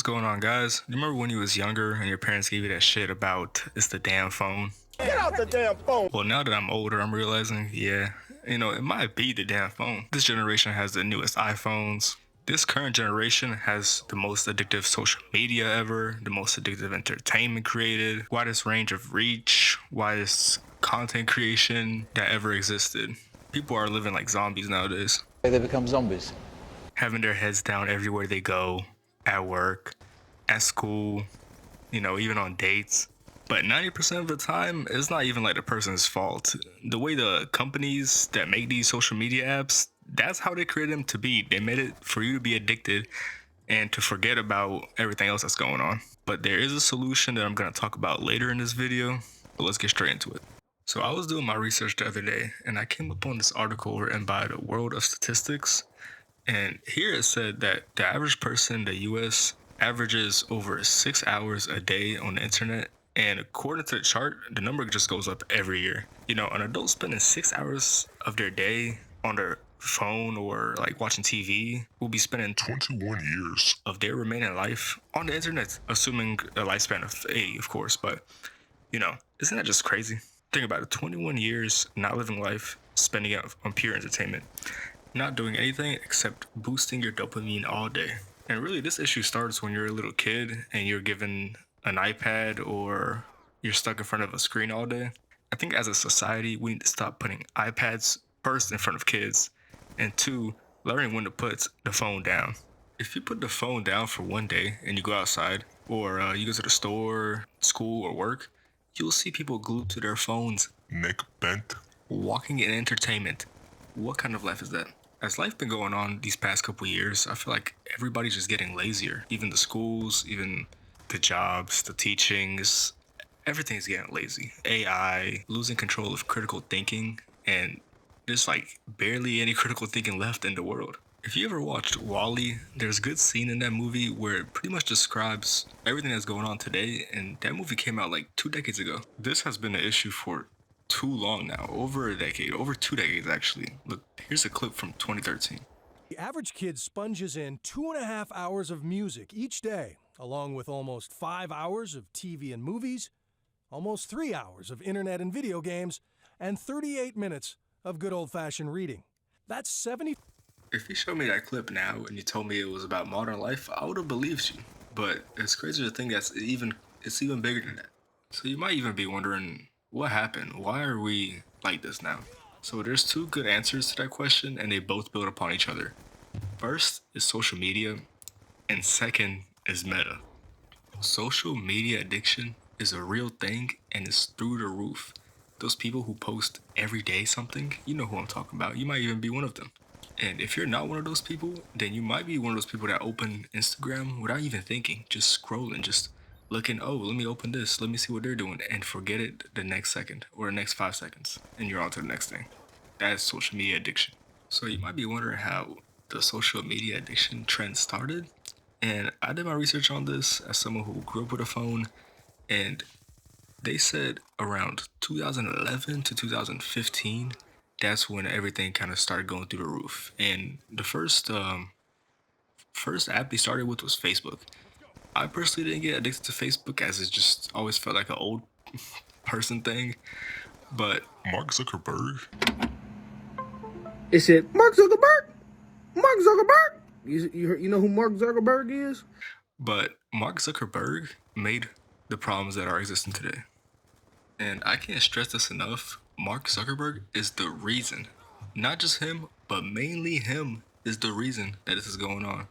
going on, guys? You remember when you was younger and your parents gave you that shit about it's the damn phone? Get out the damn phone. Well, now that I'm older, I'm realizing, yeah, it might be the damn phone. This generation has the newest iPhones. This current generation has the most addictive social media ever, the most addictive entertainment created, widest range of reach, widest content creation that ever existed. People are living like zombies nowadays, They become zombies. having their heads down everywhere they go, at work, at school, even on dates. But 90% of the time, it's not even like the person's fault. The way the companies that make these social media apps, that's how they created them to be. They made it for you to be addicted and to forget about everything else that's going on. But there is a solution that I'm going to talk about later in this video. But let's get straight into it. So I was doing my research the other day and I came upon this article written by the World of Statistics. And here it said that the average person in the US averages over 6 hours a day on the internet. And according to the chart, the number just goes up every year. An adult spending 6 hours of their day on their phone or like watching TV will be spending 21 years of their remaining life on the internet, assuming a lifespan of 80, of course. But, isn't that just crazy? Think about it, 21 years not living life, spending it on pure entertainment, not doing anything except boosting your dopamine all day. And really, this issue starts when you're a little kid and you're given an iPad or you're stuck in front of a screen all day. I think as a society, we need to stop putting iPads first in front of kids, and two, learning when to put the phone down. If you put the phone down for one day and you go outside or you go to the store, school, or work, you'll see people glued to their phones, neck bent, walking in entertainment. What kind of life is that? As life been going on these past couple years, I feel like everybody's just getting lazier. Even the schools, even the jobs, the teachings, everything's getting lazy. AI, losing control of critical thinking, and there's like barely any critical thinking left in the world. If you ever watched Wall-E, there's a good scene in that movie where it pretty much describes everything that's going on today, and that movie came out like 2 decades ago. This has been an issue for too long now, over a decade, over 2 decades actually. Look, here's a clip from 2013. The average kid sponges in 2.5 hours of music each day, along with almost 5 hours of TV and movies, almost 3 hours of internet and video games, and 38 minutes of good old-fashioned reading. That's 70. If you showed me that clip now and you told me it was about modern life, I would have believed you. But it's crazy to think it's even bigger than that. So you might even be wondering, what happened? Why are we like this now? So there's two good answers to that question, and they both build upon each other. First is social media, and second is meta. Social media addiction is a real thing and it's through the roof. Those people who post every day something, you know who I'm talking about. You might even be one of them. And if you're not one of those people, then you might be one of those people that open Instagram without even thinking, just scrolling, just looking, oh, let me open this, let me see what they're doing, and forget it the next second or the next 5 seconds, and you're on to the next thing. That is social media addiction. So you might be wondering how the social media addiction trend started. And I did my research on this as someone who grew up with a phone, and they said around 2011 to 2015, that's when everything kind of started going through the roof. And the first app they started with was Facebook. I personally didn't get addicted to Facebook as it just always felt like an old person thing. But Mark Zuckerberg. Is it Mark Zuckerberg? Mark Zuckerberg? You know who Mark Zuckerberg is? But Mark Zuckerberg made the problems that are existing today. And I can't stress this enough. Mark Zuckerberg is the reason. Not just him, but mainly him is the reason that this is going on.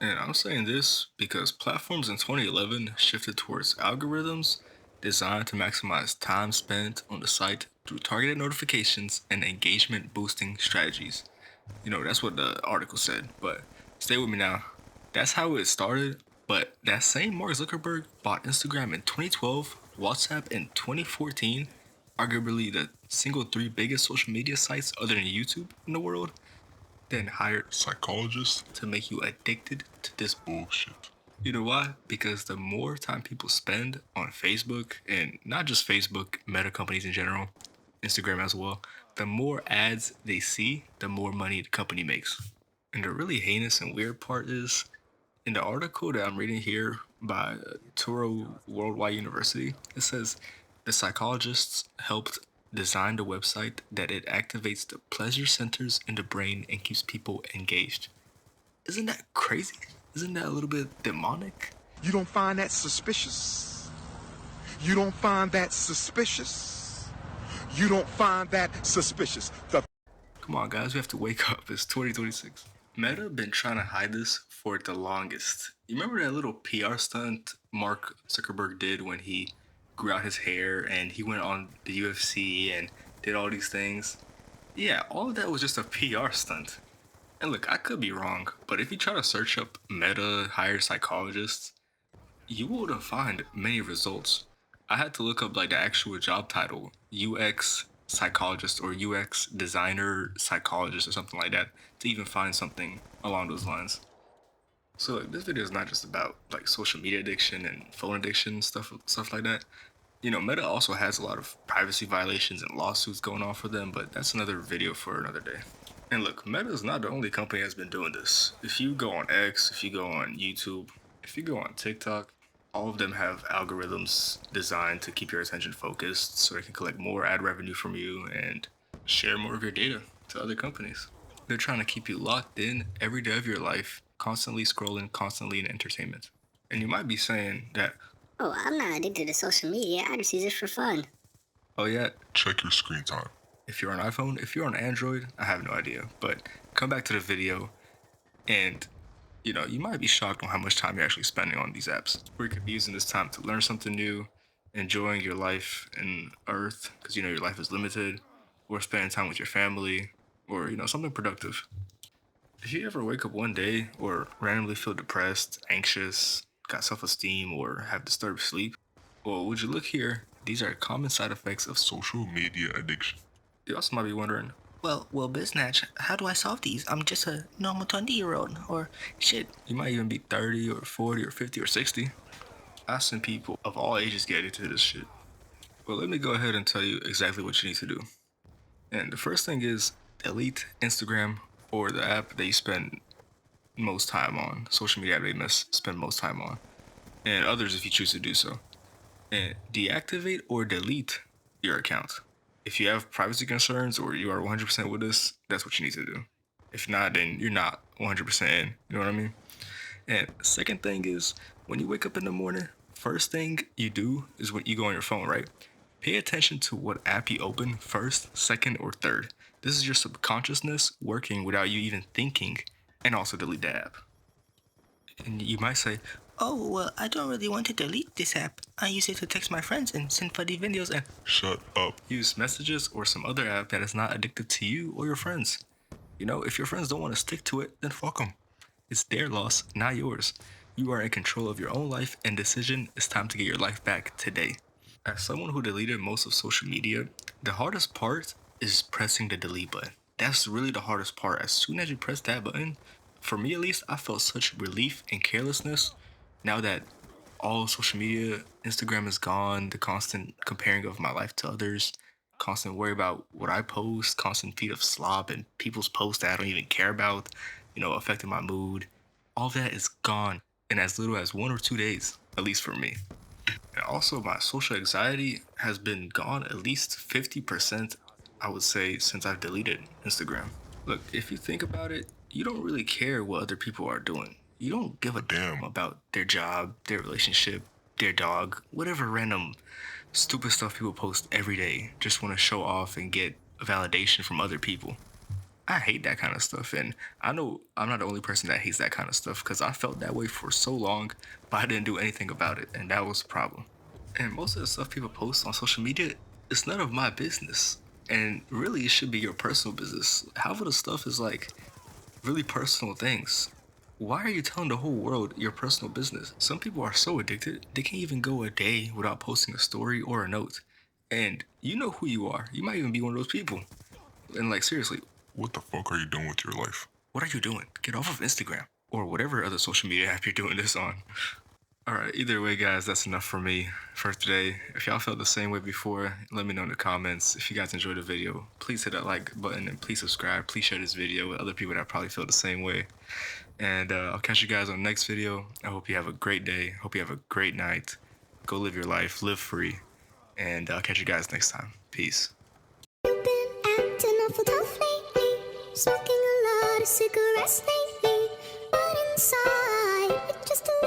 And I'm saying this because platforms in 2011 shifted towards algorithms designed to maximize time spent on the site through targeted notifications and engagement boosting strategies. That's what the article said, but stay with me now. That's how it started, but that same Mark Zuckerberg bought Instagram in 2012, WhatsApp in 2014, arguably the single three biggest social media sites other than YouTube in the world, then hired psychologists to make you addicted to this bullshit. You know why? Because the more time people spend on Facebook, and not just Facebook, meta companies in general, Instagram as well, the more ads they see, the more money the company makes. And the really heinous and weird part is, In the article that I'm reading here by Turo Worldwide University, it says the psychologists helped design the website that it activates the pleasure centers in the brain and keeps people engaged. Isn't that crazy? Isn't that a little bit demonic? You don't find that suspicious? You don't find that suspicious? You don't find that suspicious? Come on, guys, we have to wake up. It's 2026. Meta been trying to hide this for the longest. You remember that little PR stunt Mark Zuckerberg did when he grew out his hair and he went on the UFC and did all these things? Yeah, all of that was just a PR stunt. And look, I could be wrong, but if you try to search up Meta hired psychologists, you wouldn't find many results. I had to look up like the actual job title, UX psychologist or UX designer psychologist or something like that, to even find something along those lines. So like, this video is not just about like social media addiction and phone addiction stuff like that. You know, Meta also has a lot of privacy violations and lawsuits going on for them, but that's another video for another day. And look, Meta is not the only company that's been doing this. If you go on X, if you go on YouTube, if you go on TikTok, all of them have algorithms designed to keep your attention focused so they can collect more ad revenue from you and share more of your data to other companies. They're trying to keep you locked in every day of your life, constantly scrolling, constantly in entertainment. And you might be saying that, Oh, I'm not addicted to social media. I just use it for fun. oh yeah, Check your screen time. if you're on iPhone, if you're on Android, I have no idea. But come back to the video and you might be shocked on how much time you're actually spending on these apps. Or you could be using this time to learn something new, enjoying your life in Earth, because your life is limited, or spending time with your family, or something productive. If you ever wake up one day or randomly feel depressed, anxious, got self-esteem, or have disturbed sleep, well, would you look here? These are common side effects of social media addiction. You also might be wondering, well, Biznatch, how do I solve these? I'm just a normal 20-year-old, or shit. You might even be 30 or 40 or 50 or 60. I've seen people of all ages get addicted to this shit. Well, let me go ahead and tell you exactly what you need to do. And the first thing is delete Instagram or the app that you spend most time on, social media app that you spend most time on, and others if you choose to do so. And deactivate or delete your account. If you have privacy concerns or you are 100% with this, that's what you need to do. If not, then you're not 100% in. You know what I mean? And second thing is, when you wake up in the morning, first thing you do is when you go on your phone, right? Pay attention to what app you open first, second, or third. This is your subconsciousness working without you even thinking, and also delete the app. And you might say, oh, well, I don't really want to delete this app. I use it to text my friends and send funny videos and Shut up. use messages or some other app that is not addicted to you or your friends. If your friends don't want to stick to it, then fuck them. It's their loss, not yours. You are in control of your own life and decision. It's time to get your life back today. As someone who deleted most of social media, the hardest part is pressing the delete button. That's really the hardest part. As soon as you press that button, for me at least, I felt such relief and carelessness now that all social media, Instagram is gone, the constant comparing of my life to others, constant worry about what I post, constant feed of slop and people's posts that I don't even care about, affecting my mood. All that is gone in as little as 1 or 2 days, at least for me. And also, my social anxiety has been gone at least 50%, I would say, since I've deleted Instagram. Look, if you think about it, you don't really care what other people are doing. You don't give a damn about their job, their relationship, their dog, whatever random stupid stuff people post every day. Just want to show off and get validation from other people. I hate that kind of stuff, and I know I'm not the only person that hates that kind of stuff because I felt that way for so long, but I didn't do anything about it, and that was the problem. And most of the stuff people post on social media, it's none of my business, and really it should be your personal business. Half of the stuff is like really personal things. Why are you telling the whole world your personal business? Some people are so addicted, they can't even go a day without posting a story or a note. And you know who you are. You might even be one of those people. And like, seriously, What the fuck are you doing with your life? what are you doing? Get off of Instagram or whatever other social media app you're doing this on. All right, either way, guys, that's enough for me for today. If y'all felt the same way before, let me know in the comments. If you guys enjoyed the video, please hit that like button and please subscribe. Please share this video with other people that probably feel the same way. And I'll catch you guys on the next video. I hope you have a great day. Hope you have a great night. Go live your life, live free. And I'll catch you guys next time. Peace. You've been acting awful tough lately, smoking a lot of cigarettes lately, but inside, it's just a